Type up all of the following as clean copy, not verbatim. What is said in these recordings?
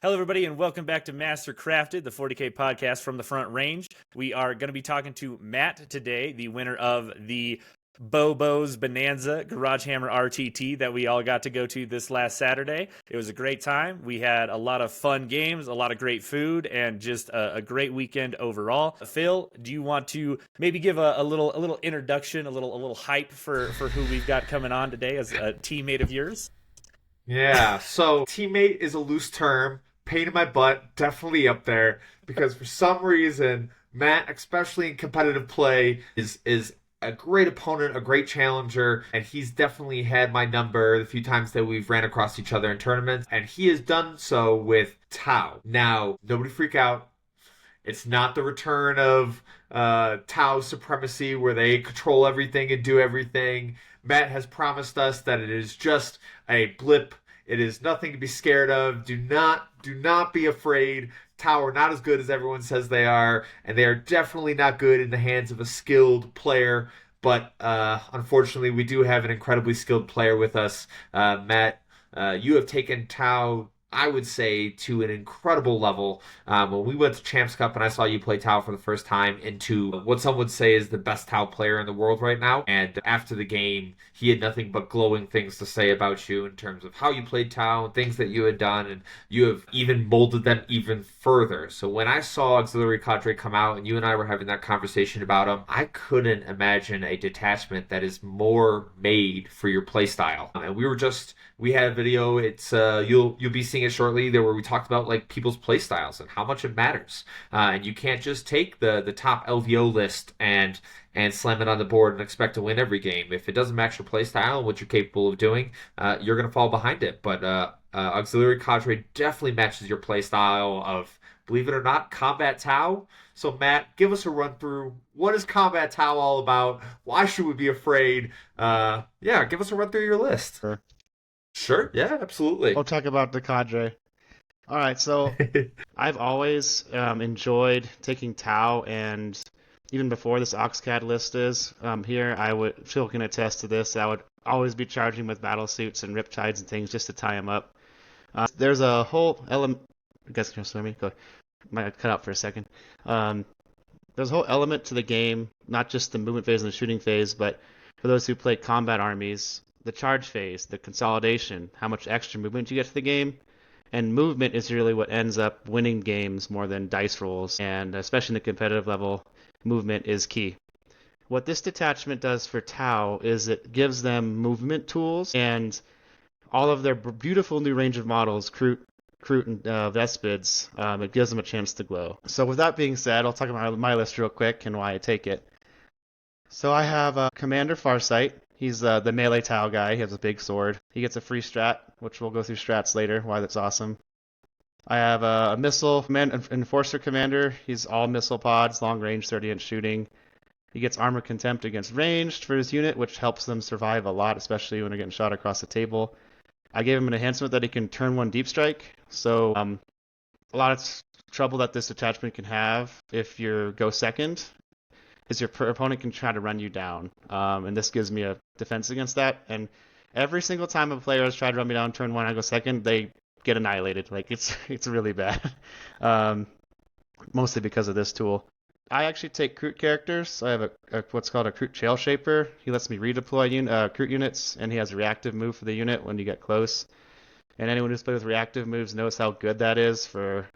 Hello, everybody, and welcome back to Master Crafted, the 40K podcast from the Front Range. We are going to be talking to Matt today, the winner of the Bobo's Bonanza Garage Hammer RTT that we all got to go to this last Saturday. It was a great time. We had a lot of fun games, a lot of great food, and just a great weekend overall. Phil, do you want to maybe give a little introduction, a little hype for who we've got coming on today as a teammate of yours? Yeah, so teammate is a loose term. Pain in my butt, definitely up there. Because for some reason, Matt, especially in competitive play, is a great opponent, a great challenger, and he's definitely had my number the few times that we've ran across each other in tournaments, and he has done so with Tau. Now, nobody freak out. It's not the return of Tau supremacy where they control everything and do everything. Matt has promised us that it is just a blip. It is nothing to be scared of. Do not be afraid. Tau are not as good as everyone says they are, and they are definitely not good in the hands of a skilled player. But unfortunately, we do have an incredibly skilled player with us. Matt, you have taken Tau, I would say, to an incredible level. When we went to Champs Cup and I saw you play Tau for the first time into what some would say is the best Tau player in the world right now. And after the game, he had nothing but glowing things to say about you in terms of how you played Tau and things that you had done. And you have even molded them even further. So when I saw Auxiliary Cadre come out and you and I were having that conversation about him, I couldn't imagine a detachment that is more made for your playstyle. And we had a video. It's you'll be seeing it shortly there where we talked about like people's play styles and how much it matters. And you can't just take the top LVO list and slam it on the board and expect to win every game. If it doesn't match your play style and what you're capable of doing, you're gonna fall behind it. But Auxiliary Cadre definitely matches your play style of, believe it or not, Combat Tau. So Matt, give us a run through. What is Combat Tau all about? Why should we be afraid? Yeah, give us a run through your list. Sure, yeah, absolutely. We'll talk about the cadre. All right, so I've always enjoyed taking Tau, and even before this AuxCAD list is here, Phil can attest to this, I would always be charging with Battlesuits and Riptides and things just to tie them up. There's a whole element, I guess, can you hear me? Go. Might cut out for a second. There's a whole element to the game, not just the movement phase and the shooting phase, but for those who play combat armies, the charge phase, the consolidation, how much extra movement you get to the game. And movement is really what ends up winning games more than dice rolls. And especially in the competitive level, movement is key. What this detachment does for Tau is it gives them movement tools, and all of their beautiful new range of models, Kroot and Vespids, it gives them a chance to glow. So with that being said, I'll talk about my list real quick and why I take it. So I have Commander Farsight. He's the melee Tau guy. He has a big sword. He gets a free strat, which we'll go through strats later, why that's awesome. I have a missile Enforcer Commander. He's all missile pods, long range, 30-inch shooting. He gets armor contempt against ranged for his unit, which helps them survive a lot, especially when they're getting shot across the table. I gave him an enhancement that he can turn one deep strike. So a lot of trouble that this attachment can have if you go second is your opponent can try to run you down. And this gives me a defense against that. And every single time a player has tried to run me down turn one, I go second, they get annihilated. Like it's really bad. Mostly because of this tool. I actually take Kroot characters. I have a what's called a Kroot Trail Shaper. He lets me redeploy Kroot units, and he has a reactive move for the unit when you get close. And anyone who's played with reactive moves knows how good that is for,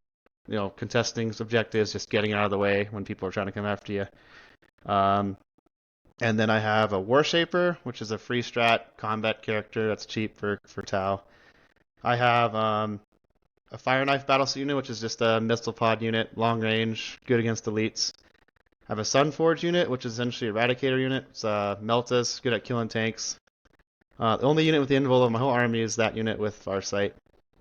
contesting objectives, just getting out of the way when people are trying to come after you. And then I have a War Shaper, which is a free strat combat character that's cheap for Tau. I have a Fire Knife Battlesuit unit, which is just a missile pod unit, long range, good against elites. I have a Sunforge unit, which is essentially a Eradicator unit. It's Meltas, good at killing tanks. The only unit with the invul of my whole army is that unit with Farsight.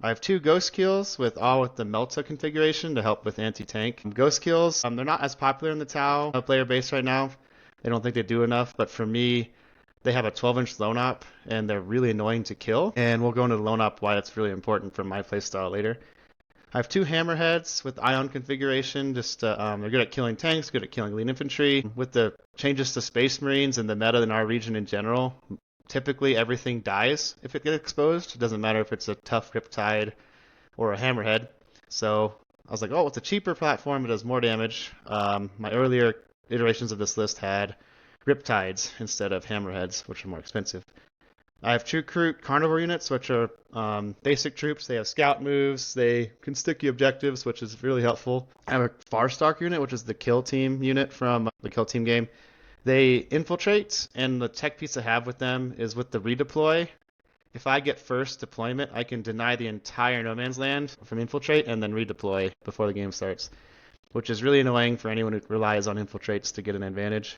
I have two Ghost Kills with the Melta configuration to help with anti-tank. Ghost Kills, they're not as popular in the Tau player base right now. They don't think they do enough, but for me, they have a 12-inch lone op, and they're really annoying to kill. And we'll go into the lone op why that's really important for my playstyle later. I have two Hammerheads with Ion configuration. They're good at killing tanks, good at killing lead infantry. With the changes to Space Marines and the meta in our region in general, typically everything dies if it gets exposed. It doesn't matter if it's a tough Riptide or a Hammerhead. So I was like, oh, it's a cheaper platform. It does more damage. My earlier iterations of this list had Riptides instead of Hammerheads, which are more expensive. I have 2 Kroot Carnivore units, which are basic troops. They have scout moves. They can sticky objectives, which is really helpful. I have a Farstark unit, which is the Kill Team unit from the Kill Team game. They infiltrate, and the tech piece I have with them is with the redeploy. If I get first deployment, I can deny the entire no man's land from infiltrate and then redeploy before the game starts, which is really annoying for anyone who relies on infiltrates to get an advantage.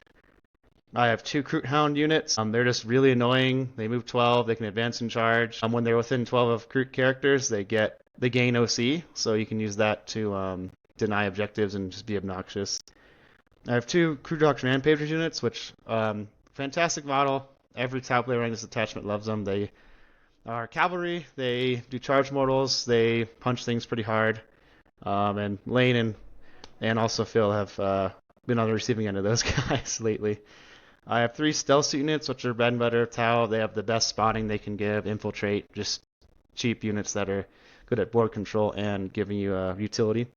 I have 2 Kroot Hound units. They're just really annoying. They move 12. They can advance and charge. When they're within 12 of Kroot characters, they gain OC, so you can use that to deny objectives and just be obnoxious. I have 2 Kroot Rampagers units, which fantastic model. Every Tau player running this attachment loves them. They are cavalry. They do charge mortals. They punch things pretty hard. And Lane and also Phil have been on the receiving end of those guys lately. I have 3 stealth units, which are bread and butter Tau. They have the best spotting they can give, infiltrate, just cheap units that are good at board control and giving you utility.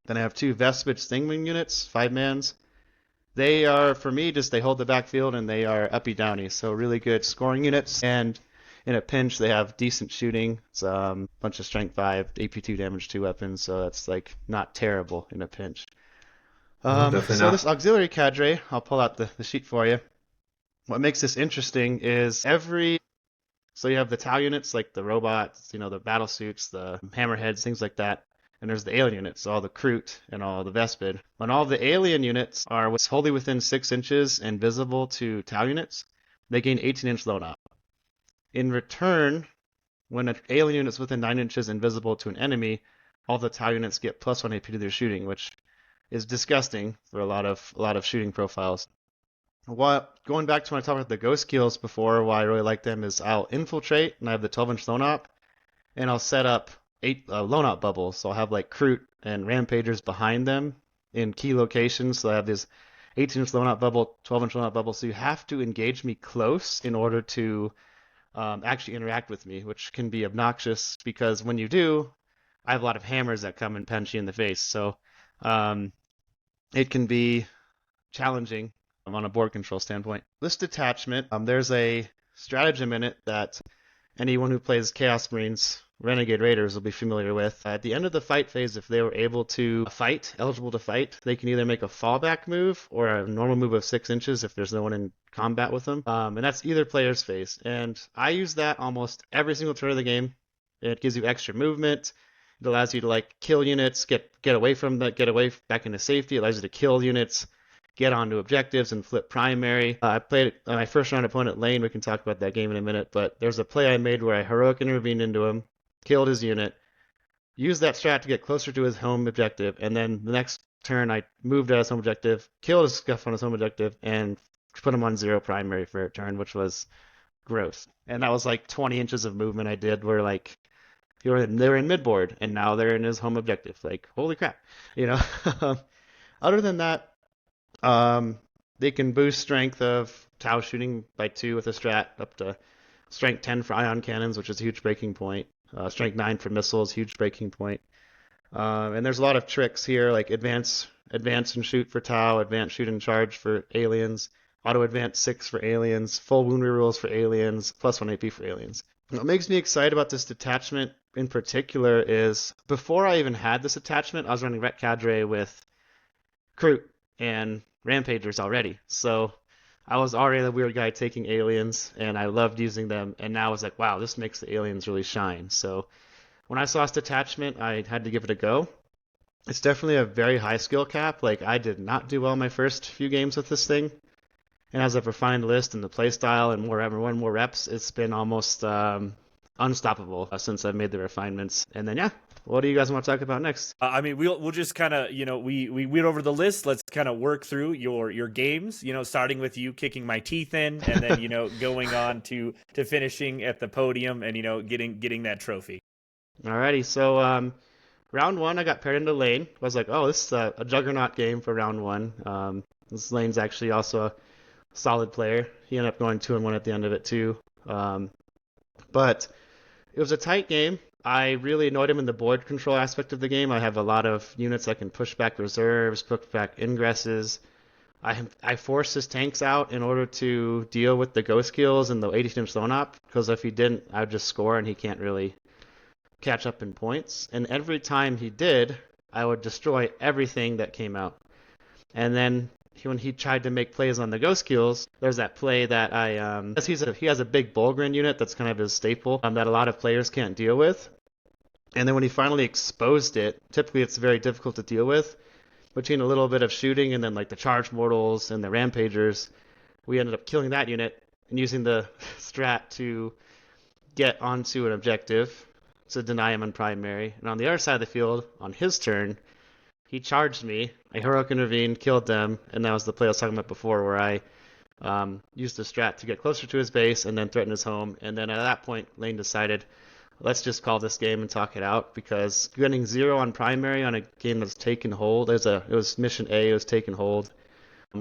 Then I have 2 Vespid Stingwing units, 5-mans. They are, for me, they hold the backfield and they are uppy downy, so really good scoring units. And in a pinch, they have decent shooting. It's a bunch of strength 5, AP2 damage 2 weapons, so that's like not terrible in a pinch. So this Auxiliary Cadre, I'll pull out the sheet for you. What makes this interesting is so you have the Tau units, like the robots, the Battlesuits, the Hammerheads, things like that. And there's the alien units, all the Kroot and all the Vespid. When all the alien units are wholly within 6 inches and visible to Tau units, they gain 18-inch load up. In return, when an alien unit is within 9 inches and visible to an enemy, all the Tau units get +1 AP to their shooting, which is disgusting for a lot of shooting profiles. Going back to when I talked about the ghost kills before, why I really like them is I'll infiltrate, and I have the 12-inch lone op, and I'll set up 8 lone op bubbles. So I'll have like Kroot and Rampagers behind them in key locations. So I have this 18-inch lone op bubble, 12-inch lone op bubble. So you have to engage me close in order to actually interact with me, which can be obnoxious because when you do, I have a lot of hammers that come and punch you in the face. So it can be challenging on a board control standpoint. This detachment, there's a stratagem in it that anyone who plays Chaos Marines, Renegade Raiders will be familiar with. At the end of the fight phase, if they were able to eligible to fight, they can either make a fallback move or a normal move of 6 inches if there's no one in combat with them. And that's either player's phase. And I use that almost every single turn of the game. It gives you extra movement. It allows you to kill units, get away from back into safety. It allows you to kill units, get onto objectives, and flip primary. I played my first round opponent Lane. We can talk about that game in a minute. But there's a play I made where I heroic intervened into him, killed his unit, used that strat to get closer to his home objective, and then the next turn I moved out of his home objective, killed his scuff on his home objective, and put him on 0 primary for a turn, which was gross. And that was 20 inches of movement I did where they were in midboard, and now they're in his home objective. Holy crap, Other than that, they can boost strength of Tau shooting by 2 with a strat, up to strength 10 for ion cannons, which is a huge breaking point. Strength 9 for missiles, huge breaking point. And there's a lot of tricks here, like advance and shoot for Tau, advance shoot and charge for aliens, auto advance 6 for aliens, full wound rerolls for aliens, +1 AP for aliens. What makes me excited about this detachment in particular is before I even had this attachment, I was running Ret Cadre with Kroot and Rampagers already. So I was already the weird guy taking aliens, and I loved using them. And now I was like, wow, this makes the aliens really shine. So when I saw this detachment, I had to give it a go. It's definitely a very high skill cap. I did not do well my first few games with this thing. And as I've refined the list and the playstyle and more reps, it's been almost unstoppable since I've made the refinements. And then, what do you guys want to talk about next? We'll just kind of, we went over the list. Let's kind of work through your games, starting with you kicking my teeth in and then, going on to finishing at the podium and, getting that trophy. Alrighty. So, round 1, I got paired into Lane. I was like, oh, this is a juggernaut game for round 1. This Lane's actually also a solid player. He ended up going 2-1 at the end of it too. But it was a tight game. I really annoyed him in the board control aspect of the game. I have a lot of units that can push back reserves, push back ingresses. I forced his tanks out in order to deal with the ghost kills and the 80-inch zone op, because if he didn't, I'd just score and he can't really catch up in points. And every time he did, I would destroy everything that came out. And then when he tried to make plays on the ghost kills, there's that play that he has a big Bulgrin unit that's kind of his staple that a lot of players can't deal with. And then when he finally exposed it, typically it's very difficult to deal with. Between a little bit of shooting and then like the charge mortals and the rampagers, we ended up killing that unit and using the strat to get onto an objective to deny him on primary. And on the other side of the field, on his turn, he charged me. I heroic intervened, killed them, and that was the play I was talking about before, where I used the strat to get closer to his base and then threaten his home. And then at that point, Lane decided, let's just call this game and talk it out, because getting 0 on primary on a game that's taken hold, it was mission A, it was taken hold.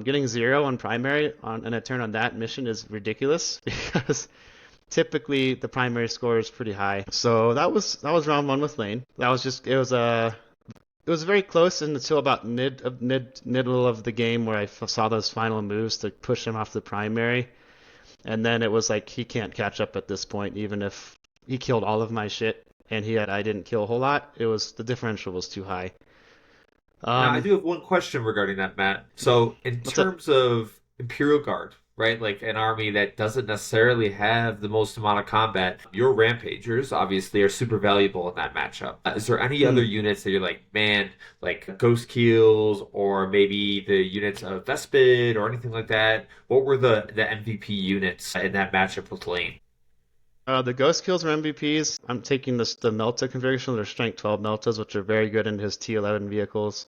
Getting 0 on primary on a turn on that mission is ridiculous, because typically the primary score is pretty high. So that was round 1 with Lane. It was very close until about middle of the game, where I saw those final moves to push him off the primary, and then it was like he can't catch up at this point, even if he killed all of my shit and I didn't kill a whole lot. The differential was too high. Now, I do have one question regarding that, Matt. So, in terms of Imperial Guard, right, like an army that doesn't necessarily have the most amount of combat, your Rampagers obviously are super valuable in that matchup. Is there any other units that you're like, man, like Ghost Keels, or maybe the units of Vespid or anything like that? What were the MVP units in that matchup with Lane? The Ghost Kills are MVPs. I'm taking the Melta configuration. They're Strength 12 Meltas, which are very good in his T11 vehicles.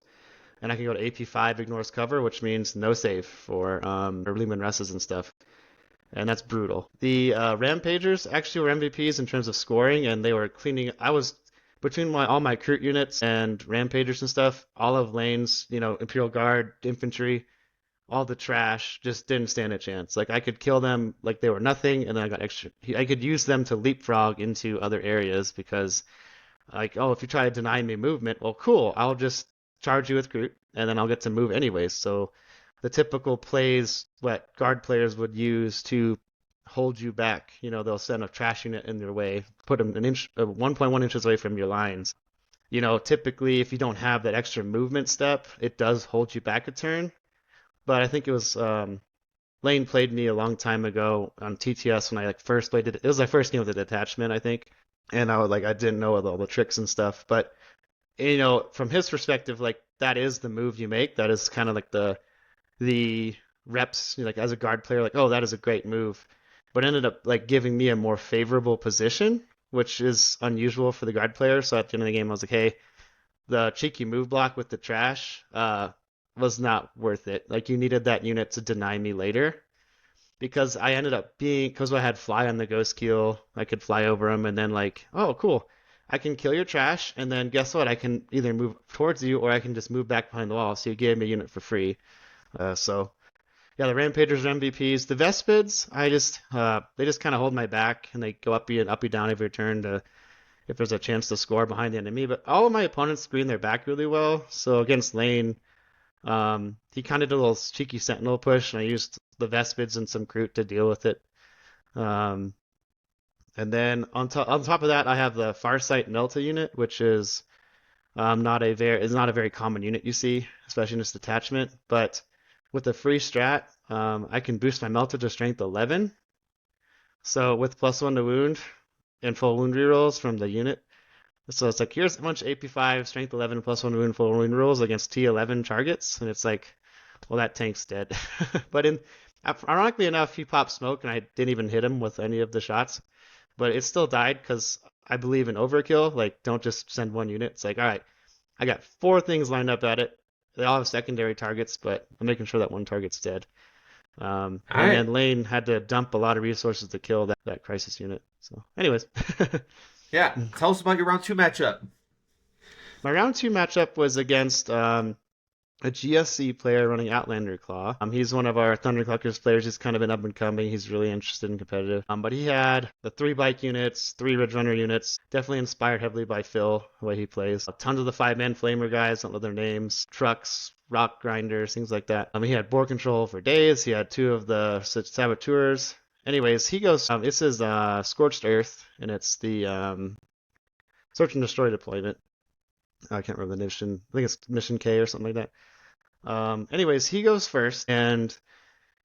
And I can go to AP5, ignores cover, which means no save for Lehman Resses and stuff. And that's brutal. The Rampagers actually were MVPs in terms of scoring, and they were cleaning. I was between all my Kroot units and Rampagers and stuff, all of Lane's, Imperial Guard, infantry, all the trash just didn't stand a chance. Like, I could kill them like they were nothing, and then I got extra. I could use them to leapfrog into other areas, because, like, oh, if you try to deny me movement, well, cool, I'll just charge you with Kroot, and then I'll get to move anyways. So the typical plays what guard players would use to hold you back, they'll send a trash unit in their way, put them 1.1 inches away from your lines. Typically, if you don't have that extra movement step, it does hold you back a turn. But I think it was Lane played me a long time ago on TTS when I first played it. It was my first game with the detachment, I think, and I didn't know all the tricks and stuff. But from his perspective, that is the move you make. That is kind of like the reps, as a guard player, oh, that is a great move. But ended up giving me a more favorable position, which is unusual for the guard player. So at the end of the game, I was like, hey, the cheeky move block with the trash was not worth it. You needed that unit to deny me later, because I ended up because I had fly on the ghost keel, I could fly over him, and then oh, cool, I can kill your trash, and then guess what? I can either move towards you, or I can just move back behind the wall. So you gave me a unit for free. So yeah, the Rampagers are MVPs. The Vespids, they just kind of hold my back, and they go up and down every turn if there's a chance to score behind the enemy. But all of my opponents screen their back really well. So against Lane, he kind of did a little cheeky sentinel push, and I used the Vespids and some Kroot to deal with it. And then on top of that, I have the Farsight Melta unit, which is not a very common unit you see, especially in this detachment. But with the free strat, I can boost my Melta to Strength 11. So with +1 to wound and full wound rerolls from the unit. So it's here's a bunch of AP5, Strength 11, +1 to wound, full wound rolls against T11 targets, and it's well, that tank's dead. But ironically enough, he popped smoke, and I didn't even hit him with any of the shots. But it still died, because I believe in overkill. Don't just send one unit. It's all right, I got 4 things lined up at it. They all have secondary targets, but I'm making sure that one target's dead. And then Lane had to dump a lot of resources to kill that crisis unit. So anyways. Yeah, tell us about your round 2 matchup. My round 2 matchup was against a GSC player running Outlander Claw. He's one of our Thunderclockers players. He's kind of an up and coming. He's really interested in competitive. But he had the 3 bike units, 3 Ridge Runner units. Definitely inspired heavily by Phil, the way he plays. Tons of the 5-man flamer guys, don't know their names. Trucks, rock grinders, things like that. He had board control for days. He had 2 of the saboteurs. Anyways, he goes. This is Scorched Earth, and it's the Search and Destroy deployment. I can't remember the mission. I think it's Mission K or something like that. Anyways, he goes first, and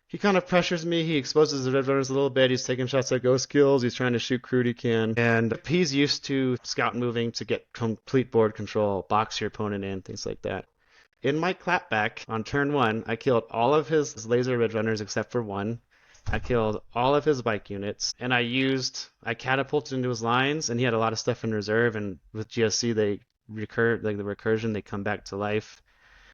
he kind of pressures me. He exposes the Red Runners a little bit. He's taking shots at ghost kills. He's trying to shoot Kroot he can. And he's used to scout moving to get complete board control, box your opponent in, things like that. In my clapback on turn 1, I killed all of his laser Red Runners except for 1. I killed all of his bike units, and I catapulted into his lines, and he had a lot of stuff in reserve, and with GSC, they recur, like the recursion, they come back to life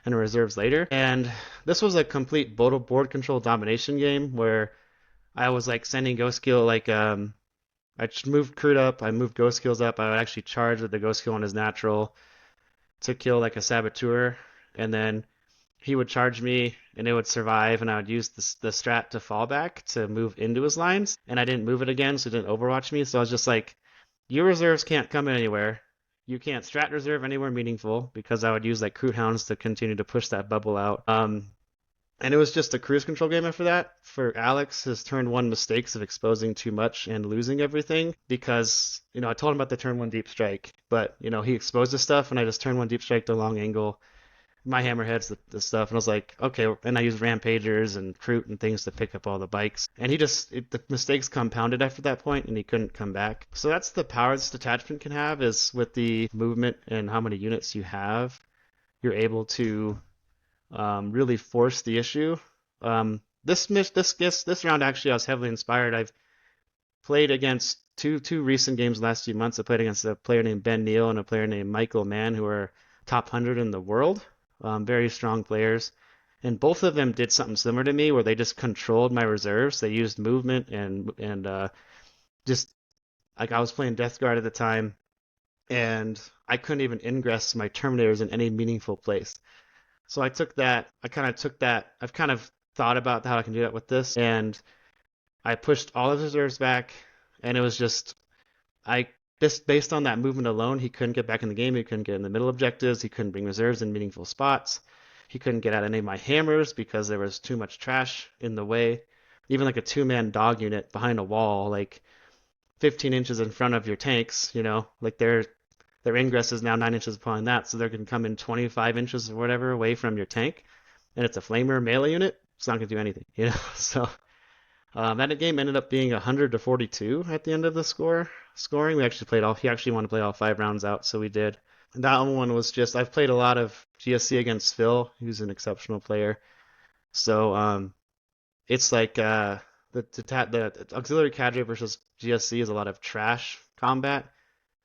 and reserves later. And this was a complete board control domination game where I was like sending ghost kill, like I just moved Kroot up, I moved ghost kills up, I would actually charge with the ghost kill on his natural to kill like a saboteur, and then he would charge me and it would survive, and I would use the strat to fall back to move into his lines, and I didn't move it again, so it didn't overwatch me. So I was just like, your reserves can't come in anywhere. You can't strat reserve anywhere meaningful, because I would use like Kroot Hounds to continue to push that bubble out. And it was just a cruise control game after that. For Alex, his turn 1 mistakes of exposing too much and losing everything, because, I told him about the turn 1 deep strike, but, he exposed the stuff, and I just turn 1 deep strike to long angle. My hammerheads, the stuff, and I was like, okay, and I used rampagers and Kroot and things to pick up all the bikes, and the mistakes compounded after that point, and he couldn't come back. So that's the power this detachment can have, is with the movement and how many units you have, you're able to really force the issue. This round, actually, I was heavily inspired. I've played against two recent games last few months. I played against a player named Ben Neal and a player named Michael Mann, who are top 100 in the world. Very strong players, and both of them did something similar to me, where they just controlled my reserves. They used movement and just like, I was playing Death Guard at the time, and I couldn't even ingress my Terminators in any meaningful place. So I kind of I've kind of thought about how I can do that with this, and I pushed all of his reserves back, and it was just based on that movement alone, he couldn't get back in the game. He couldn't get in the middle objectives. He couldn't bring reserves in meaningful spots. He couldn't get at any of my hammers because there was too much trash in the way. Even like a 2-man dog unit behind a wall, like 15 inches in front of your tanks, like their ingress is now 9 inches upon that, so they're going to come in 25 inches or whatever away from your tank, and it's a flamer melee unit. It's not going to do anything, So that game ended up being 100-42 at the end of the scoring. He actually wanted to play all 5 rounds out, so we did. And that one was just, I've played a lot of GSC against Phil, who's an exceptional player. So it's like the Auxiliary Cadre versus GSC is a lot of trash combat.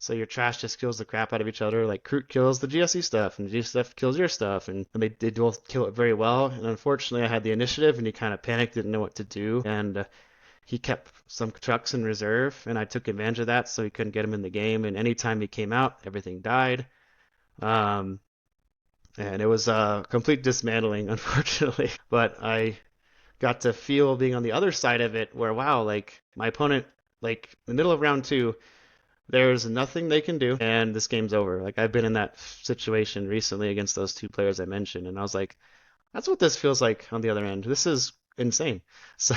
So your trash just kills the crap out of each other. Like Kroot kills the GSC stuff, and the GSC stuff kills your stuff, and they both kill it very well. And unfortunately, I had the initiative, and he kind of panicked, didn't know what to do, and he kept some trucks in reserve, and I took advantage of that, so he couldn't get him in the game. And anytime he came out, everything died. And it was a complete dismantling, unfortunately. But I got to feel being on the other side of it, where, wow, like my opponent, like in the middle of round 2, there's nothing they can do, and this game's over. Like, I've been in that situation recently against those 2 players I mentioned, and I was like, that's what this feels like on the other end. This is insane. So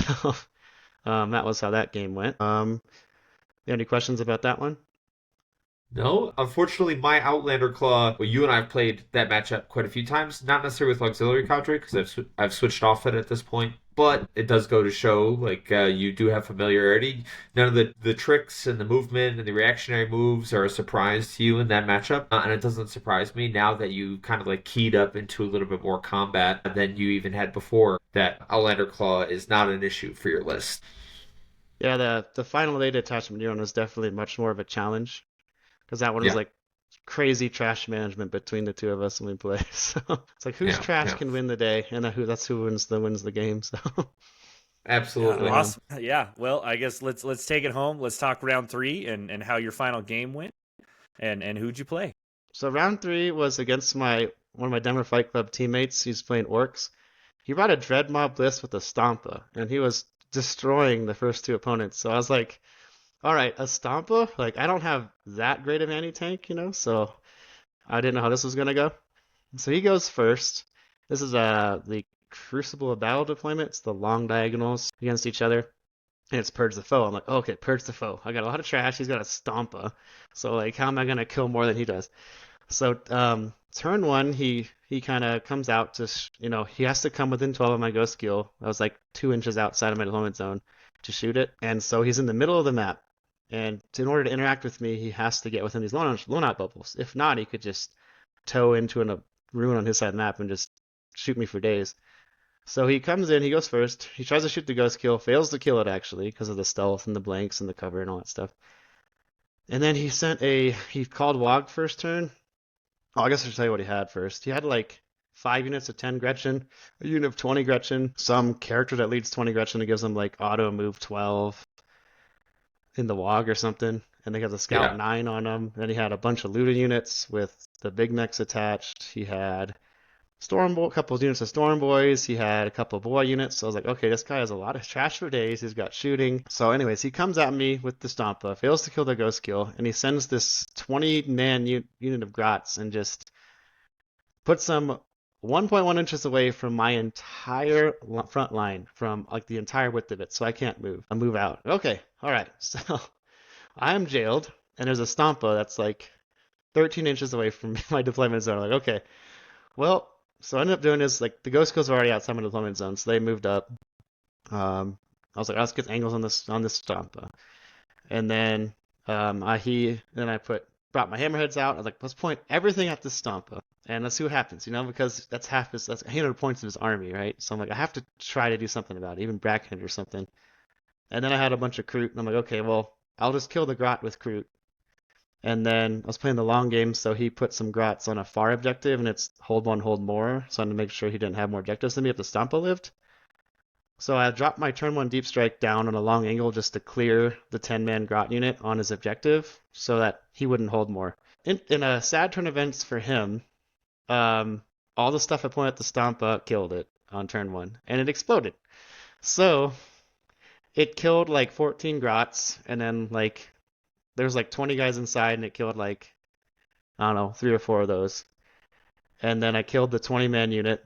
that was how that game went. You have any questions about that one? No, unfortunately, my Outlander Claw. Well, you and I have played that matchup quite a few times. Not necessarily with Auxiliary Cadre, because I've switched off it at this point. But it does go to show, like, you do have familiarity. None of the tricks and the movement and the reactionary moves are a surprise to you in that matchup. And it doesn't surprise me now that you kind of like keyed up into a little bit more combat than you even had before, that Outlander Claw is not an issue for your list. Yeah, the final day detachment neuron was definitely much more of a challenge, because that one was like crazy trash management between the 2 of us when we play. So it's like, whose trash can win the day, and that's who wins the game. So absolutely awesome. Yeah. Well, I guess let's take it home. Let's talk round 3 and how your final game went, and who'd you play? So round 3 was against my one of my Denver Fight Club teammates, he's playing Orcs. He brought a Dreadmaw Bliss with a Stompa, and he was destroying the first two opponents. So I was like, all right, a Stompa? Like, I don't have that great of anti-tank, so I didn't know how this was going to go. So he goes first. This is the Crucible of Battle deployment. It's the long diagonals against each other. And it's Purge the Foe. I'm like, okay, Purge the Foe. I got a lot of trash. He's got a Stompa. So, like, how am I going to kill more than he does? So, turn one, he kind of comes out to, he has to come within 12 of my Ghost Skill. I was like 2 inches outside of my deployment zone to shoot it. And so he's in the middle of the map. And in order to interact with me, he has to get within these loadout bubbles. If not, he could just tow into a ruin on his side of the map and just shoot me for days. So he comes in, he goes first. He tries to shoot the Ghost Kill, fails to kill it actually because of the stealth and the blanks and the cover and all that stuff. And then he called Wog first turn. Oh, I guess I should tell you what he had first. He had like 5 units of 10 Gretchen, a unit of 20 Gretchen, some character that leads 20 Gretchen and gives him like auto move 12 in the Wog or something. And they got the Scout 9 on him. Then he had a bunch of looter units with the big mechs attached. He had a couple of units of Storm Boys. He had a couple of boy units. So I was like, okay, this guy has a lot of trash for days. He's got shooting. So anyways, he comes at me with the Stompa, fails to kill the Ghost Kill, and he sends this 20-man unit of Grots and just puts them 1.1 inches away from my entire front line, from like the entire width of it. So I can't move. I move out. Okay, all right. So I'm jailed, and there's a Stompa that's like 13 inches away from my deployment zone. I'm like, okay, well, so I ended up doing is like the Ghost Kills were already outside my deployment zone, so they moved up. I was like, let's get angles on this Stompa, and then brought my hammerheads out. I was like, let's point everything at this Stompa and let's see what happens, because that's 800 points of his army, right? So I'm like, I have to try to do something about it, even bracket or something. And then I had a bunch of Kroot, and I'm like, okay, well, I'll just kill the Grot with Kroot. And then I was playing the long game, so he put some Grots on a far objective, and it's hold one, hold more. So I had to make sure he didn't have more objectives than me if the Stompa lived. So I dropped my turn 1 Deep Strike down on a long angle just to clear the 10-man Grot unit on his objective so that he wouldn't hold more. In a sad turn events for him, all the stuff I pointed at the Stompa killed it on turn 1, and it exploded. So it killed like 14 Grots, and then like there's like 20 guys inside, and it killed like, I don't know, 3 or 4 of those. And then I killed the 20-man unit.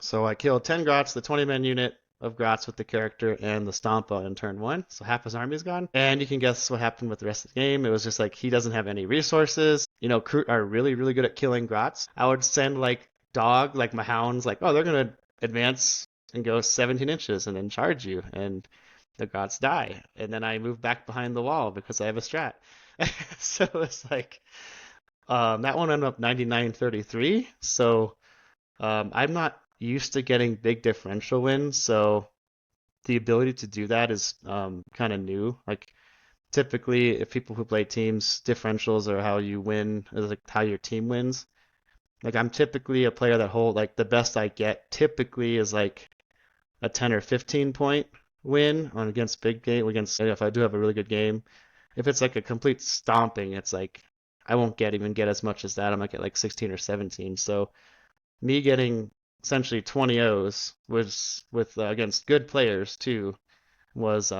So I killed 10 Grots, the 20-man unit of Grots with the character, and the Stompa in turn 1. So half his army's gone. And you can guess what happened with the rest of the game. It was just like he doesn't have any resources. Kroot are really, really good at killing Grots. I would send like Dog, like my hounds, like, oh, they're going to advance and go 17 inches and then charge you. And the Grots die, and then I move back behind the wall because I have a strat. So it's like that one ended up 99-33. So I'm not used to getting big differential wins, so the ability to do that is kind of new. Like typically, if people who play teams, differentials are how you win, is like how your team wins. Like I'm typically a player that like the best I get typically is like a 10 or 15 point win against big game, against if I do have a really good game. If it's like a complete stomping, it's like I won't even get as much as that. I might get like 16 or 17. So me getting essentially 20 O's was with against good players too was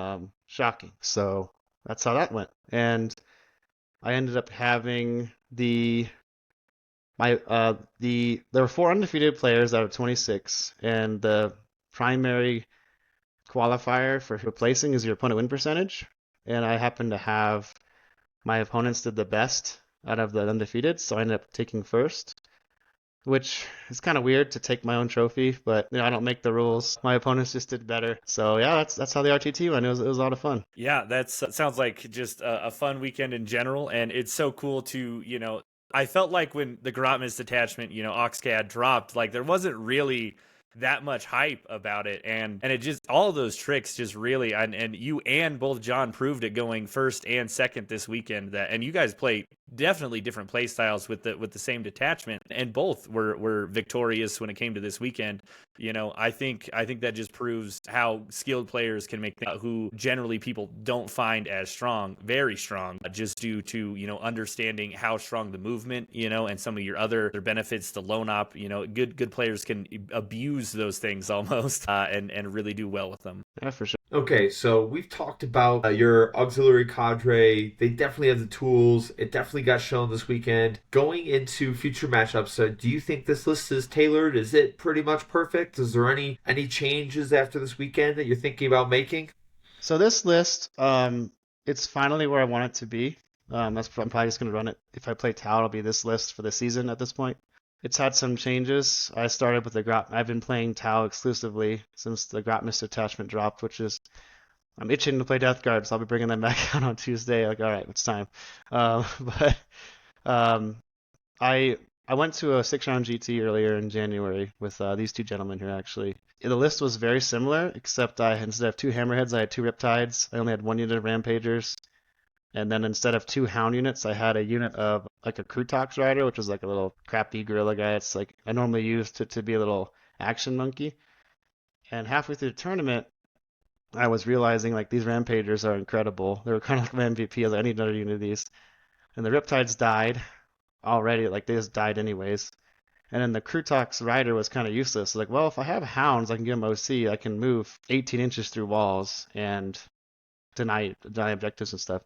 shocking. So that's how that went. And I ended up having there were 4 undefeated players out of 26, and the primary qualifier for replacing is your opponent win percentage, and I happen to have my opponents did the best out of the undefeated, so I ended up taking first, which is kind of weird to take my own trophy, but I don't make the rules. My opponents just did better. So yeah, that's how the RTT went. It was a lot of fun. Yeah, that sounds like just a fun weekend in general, and it's so cool to, I felt like when the Grotmist detachment, Auxcad dropped, like there wasn't really that much hype about it, and it just all of those tricks just really and you and both John proved it going first and second this weekend, and you guys play definitely different play styles with the same detachment, and both were victorious when it came to this weekend. I think that just proves how skilled players can make things who generally people don't find as strong, very strong, just due to, understanding how strong the movement, and some of your other benefits, the lone op, good players can abuse those things almost, and really do well with them. Yeah, for sure. Okay, so we've talked about your auxiliary cadre. They definitely have the tools. It definitely got shown this weekend. Going into future matchups, do you think this list is tailored? Is it pretty much perfect? Is there any changes after this weekend that you're thinking about making? So this list, it's finally where I want it to be. I'm probably just going to run it. If I play Tau, it'll be this list for the season at this point. It's had some changes. I started with the Grot. I've been playing Tau exclusively since the Grotmist attachment dropped, which is I'm itching to play Death Guard, so I'll be bringing them back out on Tuesday. Like, all right, it's time. But I I went to a 6-round GT earlier in January with these two gentlemen here actually. The list was very similar, except instead of 2 hammerheads, I had 2 riptides. I only had 1 unit of rampagers. And then instead of 2 hound units, I had a unit of like a Kroot rider, which was like a little crappy gorilla guy. It's like I normally use to be a little action monkey. And halfway through the tournament, I was realizing like these rampagers are incredible. They were kind of like my MVP. I was like, I need another unit of these. And the riptides died already. Like they just died anyways. And then the Kroot rider was kind of useless. Like, well, if I have hounds, I can give them OC. I can move 18 inches through walls and deny objectives and stuff.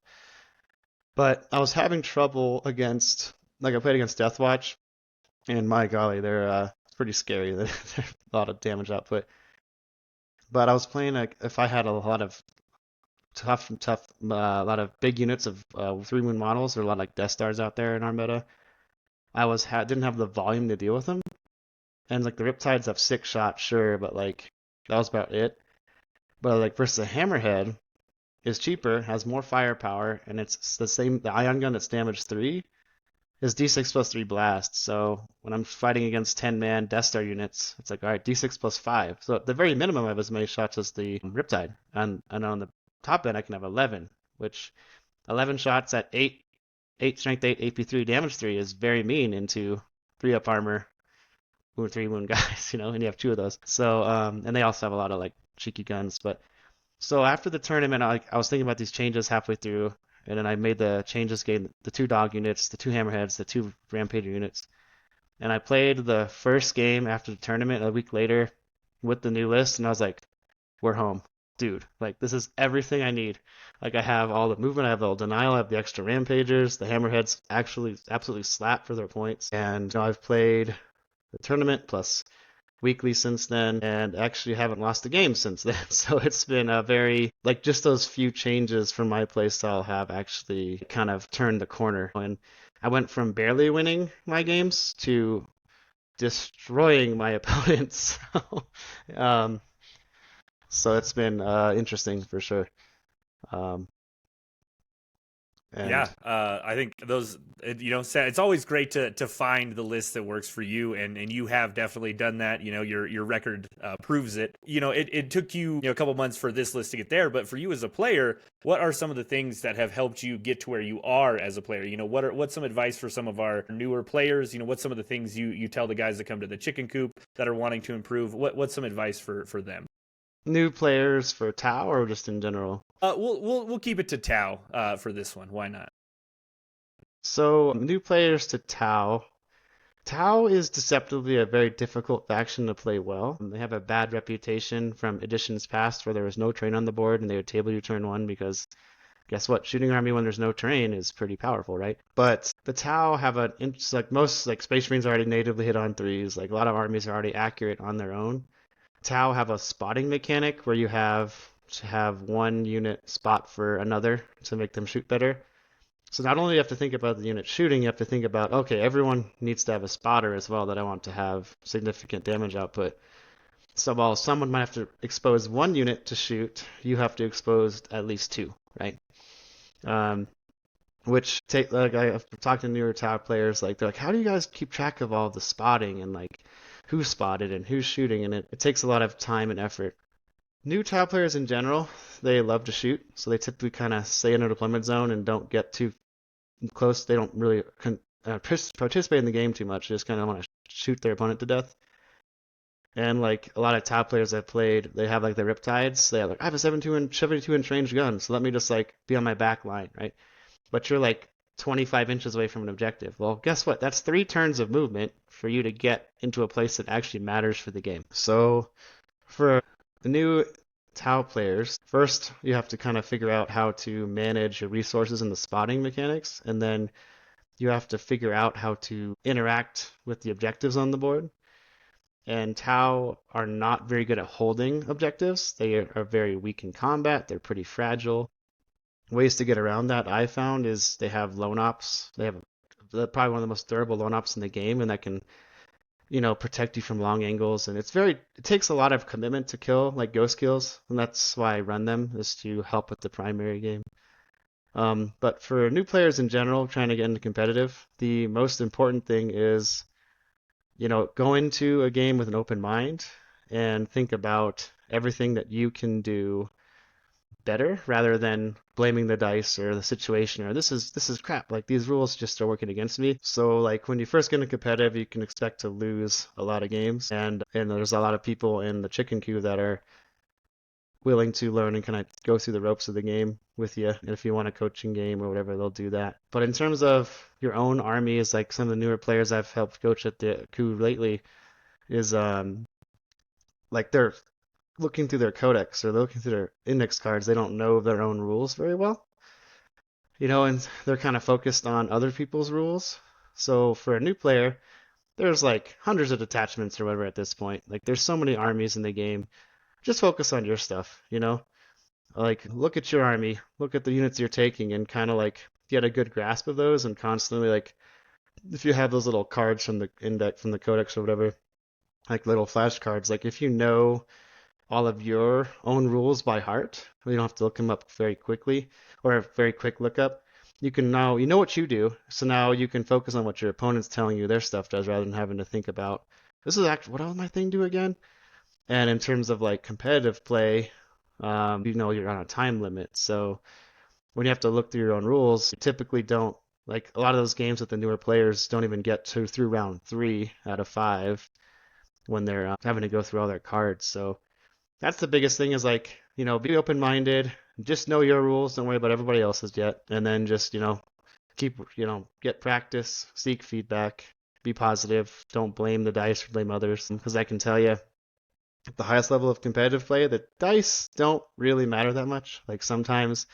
But I was having trouble against, like I played against Deathwatch, and my golly, they're pretty scary. They're a lot of damage output. But I was playing like if I had a lot of tough, a lot of big units of 3-moon models, or a lot of like Death Stars out there in our meta. Didn't have the volume to deal with them, and like the Riptides have 6 shots, sure, but like that was about it. But like versus a Hammerhead is cheaper, has more firepower, and it's the same. The ion gun that's damage 3 is D6 plus 3 blast. So when I'm fighting against 10-man Death Star units, it's like, all right, D6 plus 5. So at the very minimum, I have as many shots as the Riptide. And on the top end, I can have 11, which 11 shots at 8 strength 8, AP3, damage 3 is very mean into 3-up armor, 3-wound guys, and you have 2 of those. So, and they also have a lot of like cheeky guns. But so after the tournament, I was thinking about these changes halfway through, and then I made the changes, getting the 2 dog units, the 2 hammerheads, the 2 rampager units. And I played the first game after the tournament a week later with the new list, and I was like, we're home. Dude, like this is everything I need. Like I have all the movement, I have all denial, I have the extra rampagers, the hammerheads actually absolutely slap for their points. And I've played the tournament plus weekly since then, and actually haven't lost a game since then. So it's been a very, like just those few changes from my playstyle have actually kind of turned the corner. And I went from barely winning my games to destroying my opponents. So it's been interesting for sure. Yeah, I think those, it's always great to find the list that works for you, and you have definitely done that. Your record proves it. It took you, a couple months for this list to get there, but for you as a player, what are some of the things that have helped you get to where you are as a player? What's some advice for some of our newer players? What's some of the things you tell the guys that come to the chicken coop that are wanting to improve? What's some advice for them? New players for Tau or just in general? We'll keep it to Tau for this one. Why not? So new players to Tau. Tau is deceptively a very difficult faction to play well. They have a bad reputation from editions past where there was no terrain on the board and they would table you turn 1 because guess what? Shooting army when there's no terrain is pretty powerful, right? But the Tau have like most like Space Marines are already natively hit on 3s. Like a lot of armies are already accurate on their own. Tau have a spotting mechanic where you have to have 1 unit spot for another to make them shoot better. So not only do you have to think about the unit shooting, you have to think about, okay, everyone needs to have a spotter as well that I want to have significant damage output. So while someone might have to expose 1 unit to shoot, you have to expose at least 2, right? Like I've talked to newer Tau players, like they're like, how do you guys keep track of all the spotting and like who's spotted and who's shooting? And it takes a lot of time and effort. New Tau players in general, they love to shoot, so they typically kind of stay in a deployment zone and don't get too close. They don't really participate in the game too much. They just kind of want to shoot their opponent to death. And like a lot of top players I've played, they have like the Riptides. They have like, I have a 72-inch range gun, so let me just like be on my back line, right? But you're like 25 inches away from an objective. Well, guess what? That's 3 turns of movement for you to get into a place that actually matters for the game. So for the new Tau players, first you have to kind of figure out how to manage your resources and the spotting mechanics, and then you have to figure out how to interact with the objectives on the board. And Tau are not very good at holding objectives. They are very weak in combat. They're pretty fragile. Ways to get around that I found is they have lone ops. They have probably one of the most durable lone ops in the game, and that can, protect you from long angles. And it takes a lot of commitment to kill, like ghost kills, and that's why I run them, is to help with the primary game. But for new players in general, trying to get into competitive, the most important thing is, go into a game with an open mind and think about everything that you can do better rather than blaming the dice or the situation or this is crap, like these rules just are working against me. So like when you first get into competitive, you can expect to lose a lot of games, and there's a lot of people in the chicken coop that are willing to learn and kind of go through the ropes of the game with you. And if you want a coaching game or whatever, they'll do that. But in terms of your own army, is like some of the newer players I've helped coach at the coup lately is like they're looking through their codex or looking through their index cards. They don't know their own rules very well, and they're kind of focused on other people's rules. So for a new player, there's like hundreds of detachments or whatever at this point. Like there's so many armies in the game. Just focus on your stuff, like look at your army, look at the units you're taking, and kind of like get a good grasp of those, and constantly like if you have those little cards from the index from the codex or whatever, like little flashcards, like if you know all of your own rules by heart, you don't have to look them up very quickly or a very quick lookup. You can now, what you do, so now you can focus on what your opponent's telling you their stuff does rather than having to think about, this is actually, what does my thing do again? And in terms of like competitive play, you're on a time limit. So when you have to look through your own rules, you typically don't, like a lot of those games with the newer players don't even get through round 3 out of 5 when they're having to go through all their cards. So that's the biggest thing, is like, be open-minded, just know your rules, don't worry about everybody else's yet, and then just, keep, get practice, seek feedback, be positive, don't blame the dice or blame others, because I can tell you, at the highest level of competitive play, the dice don't really matter that much. Like sometimes,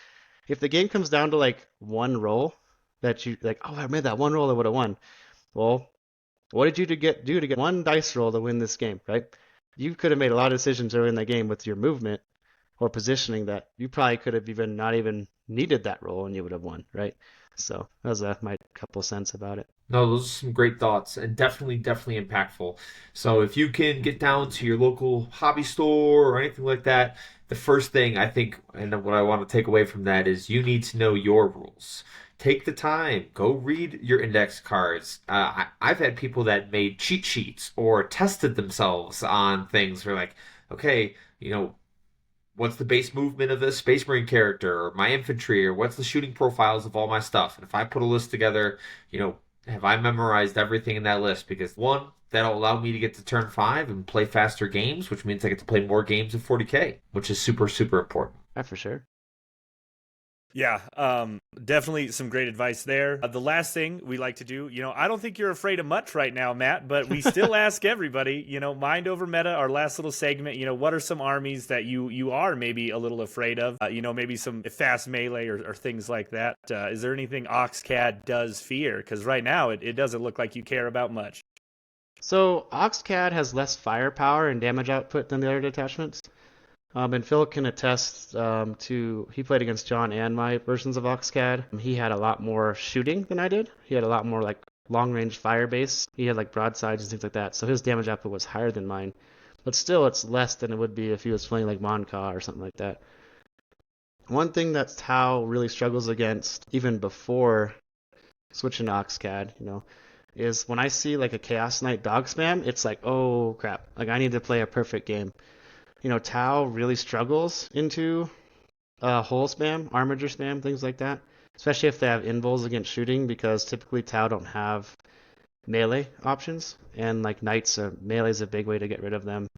if the game comes down to like one roll that you like, oh, I made that one roll, I would have won. Well, what did you do to get one dice roll to win this game, right? You could have made a lot of decisions early in the game with your movement or positioning that you probably could have even not even needed that roll and you would have won, right? So that was my couple cents about it. No, those are some great thoughts and definitely impactful. So if you can get down to your local hobby store or anything like that, the first thing I think, and what I want to take away from that, is you need to know your rules. Take the time, go read your index cards. I've had people that made cheat sheets or tested themselves on things. They're like, okay, what's the base movement of this Space Marine character or my infantry, or what's the shooting profiles of all my stuff? And if I put a list together, have I memorized everything in that list? Because one, that'll allow me to get to turn 5 and play faster games, which means I get to play more games of 40K, which is super important. Yeah, for sure. Yeah, definitely some great advice there. The last thing we like to do, I don't think you're afraid of much right now, Matt, but we still ask everybody, mind over meta, our last little segment, what are some armies that you are maybe a little afraid of? Maybe some fast melee or things like that. Is there anything AuxCAD does fear? Because right now it doesn't look like you care about much. So AuxCAD has less firepower and damage output than the other detachments. And Phil can attest he played against John and my versions of AuxCAD. He had a lot more shooting than I did. He had a lot more like long-range fire base. He had like broadsides and things like that. So his damage output was higher than mine. But still, it's less than it would be if he was playing like Monka or something like that. One thing that Tau really struggles against, even before switching to AuxCAD, is when I see like a Chaos Knight dog spam, it's like, oh crap, like I need to play a perfect game. Tau really struggles into hull spam, armature spam, things like that, especially if they have invuls against shooting, because typically Tau don't have melee options, and like knights are melee is a big way to get rid of them.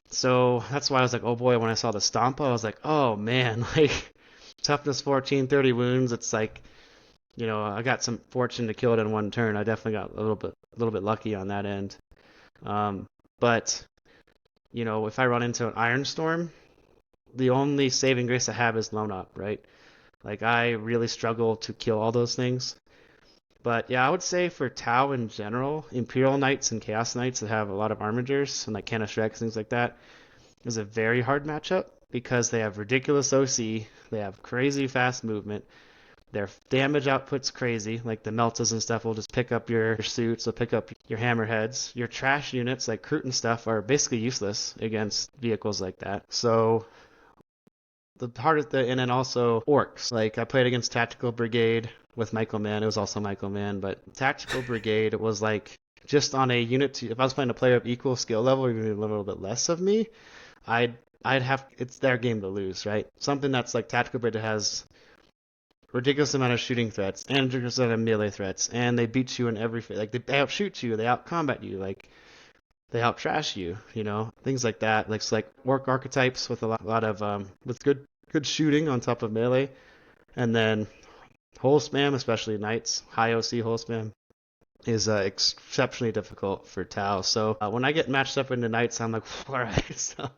So that's why I was like, oh boy, when I saw the Stompa, I was like, oh man, like toughness 14, 30 wounds. It's like, I got some fortune to kill it in one turn. I definitely got a little bit lucky on that end. But if I run into an Iron Storm, the only saving grace I have is Lone Up, right? Like I really struggle to kill all those things. But yeah, I would say for Tau in general, Imperial Knights and Chaos Knights that have a lot of armigers and like Canna Shreks, things like that, is a very hard matchup because they have ridiculous OC, they have crazy fast movement, their damage output's crazy, like the Meltas and stuff will just pick up your suits, will pick up your hammerheads. Your trash units like Kroot and stuff are basically useless against vehicles like that. So the hardest, and then also orcs. Like I played against Tactical Brigade with Michael Mann. It was also Michael Mann, but Tactical Brigade was like just on a unit. If I was playing a player of equal skill level, or even a little bit less of me, I'd have, it's their game to lose, right? Something that's like Tactical Brigade has ridiculous amount of shooting threats and ridiculous amount of melee threats, and they beat you in every like they outshoot you, they outcombat you, like they out trash you, things like that. Like it's like orc archetypes with a lot of with good shooting on top of melee, and then hole spam, especially knights, high OC hole spam is exceptionally difficult for Tau. So when I get matched up into knights, I'm like, all right. So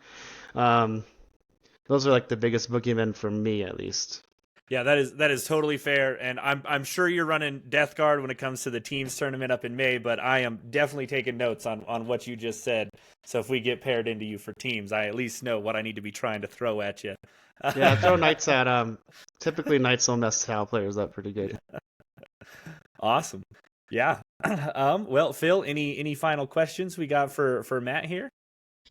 those are like the biggest boogeymen for me, at least. Yeah, that is totally fair, and I'm sure you're running Death Guard when it comes to the teams tournament up in May, but I am definitely taking notes on what you just said. So if we get paired into you for teams, I at least know what I need to be trying to throw at you. Yeah, throw knights at typically knights will mess Tau players up pretty good. Awesome. Yeah. Well, Phil, any final questions we got for Matt here?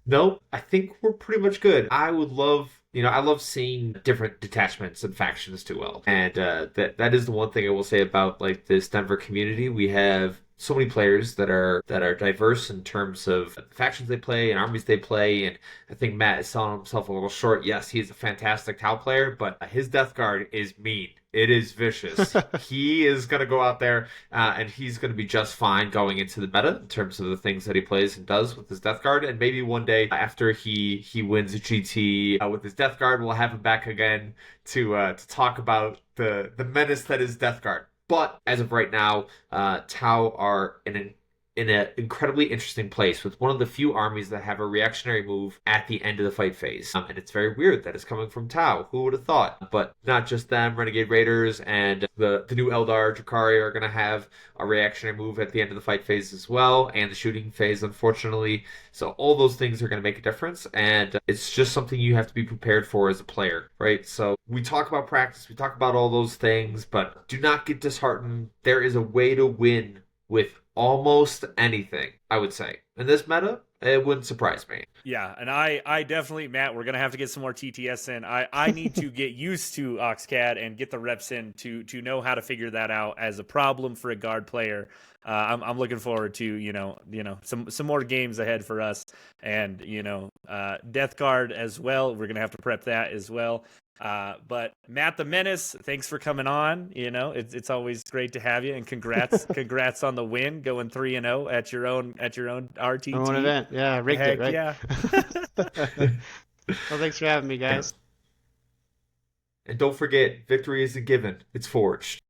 No, I think we're pretty much good. I would love, I love seeing different detachments and factions do well, and that is the one thing I will say about like this Denver community. We have so many players that are diverse in terms of factions they play and armies they play, and I think Matt is selling himself a little short. Yes, he's a fantastic Tau player, but his Death Guard is mean. It is vicious. He is going to go out there and he's going to be just fine going into the meta in terms of the things that he plays and does with his Death Guard. And maybe one day after he wins a GT with his Death Guard, we'll have him back again to talk about the menace that is Death Guard. But as of right now, Tau are in an incredibly interesting place with one of the few armies that have a reactionary move at the end of the fight phase. And it's very weird that it's coming from Tau. Who would have thought? But not just them, Renegade Raiders and the new Eldar Drakari are going to have a reactionary move at the end of the fight phase as well, and the shooting phase, unfortunately. So all those things are going to make a difference, and it's just something you have to be prepared for as a player, right? So we talk about practice, we talk about all those things, but do not get disheartened. There is a way to win with almost anything, I would say. In this meta, it wouldn't surprise me. Yeah, and I definitely, Matt, we're going to have to get some more TTS in. I need to get used to AuxCAD and get the reps in to know how to figure that out as a problem for a guard player. I'm looking forward to, some more games ahead for us, and, Death Guard as well. We're going to have to prep that as well. But Matt the Menace, thanks for coming on. It's always great to have you, and congrats on the win, going 3-0 at your own RTT. Own event, yeah, rigged it, right? Yeah. Well, thanks for having me, guys. And don't forget, victory isn't given; it's forged.